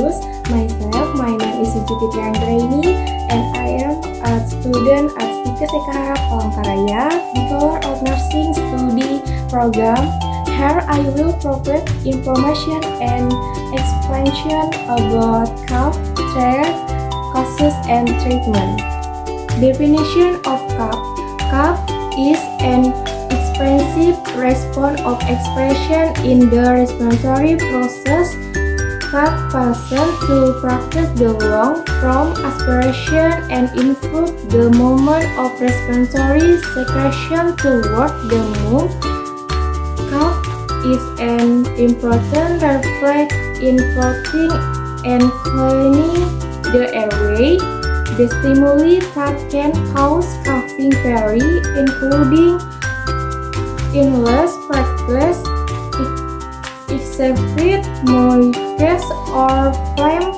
introduce myself. My name is Suci Fitrianggraini and I am a student at STIKA Palangkaraya, Bachelor of Nursing Study Program. Here I will provide information and explanation about cough, care, causes and treatment. Definition of cough. Cough is an expansive response of expression in the respiratory process that patients to protect the lung from aspiration and improve the movement of respiratory secretion toward the mouth. Cough is an important reflex in protecting and cleaning the airway. The stimuli that can cause coughing vary, including illness, breathless, excessive mucus or phlegm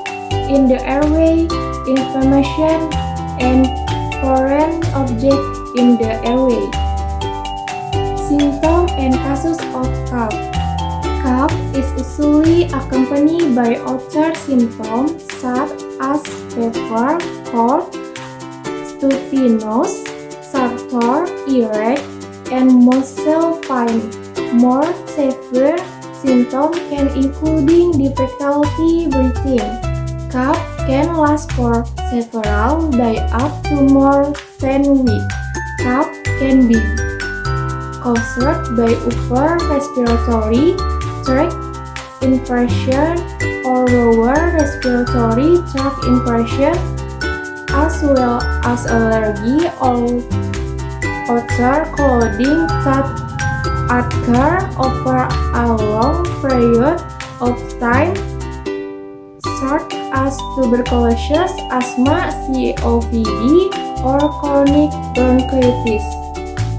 in the airway, inflammation, and foreign objects in the airway. Symptoms and causes of cough. Cough is usually accompanied by other symptoms such as fever, cold, stuffy nose, sore, earache, and muscle pain. More severe symptoms can include difficulty breathing. Cough can last for several days up to more than weeks. Cough can be caused by upper respiratory tract infection or lower respiratory tract infection, as well as allergy or other clothing that occur over a long period of time, such as tuberculosis, asthma, COPD, or chronic bronchitis.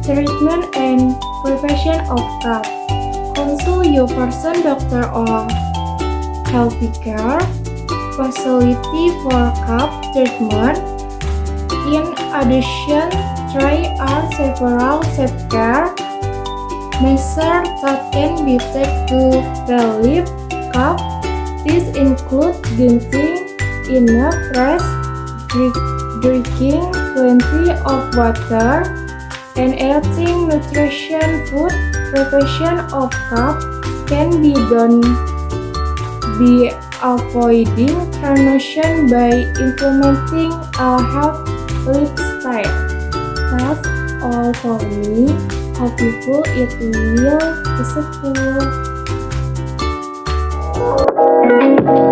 Treatment and prevention of cough. Consult your person doctor or healthcare facility for cough treatment. In addition, there are several self-care measures that can be taken to relieve cough. These include getting enough rest, drinking plenty of water, and eating nutritious food. Prevention of cough can be done by avoiding transmission by implementing a healthy lifestyle. That's all for me. Hope you it will be useful.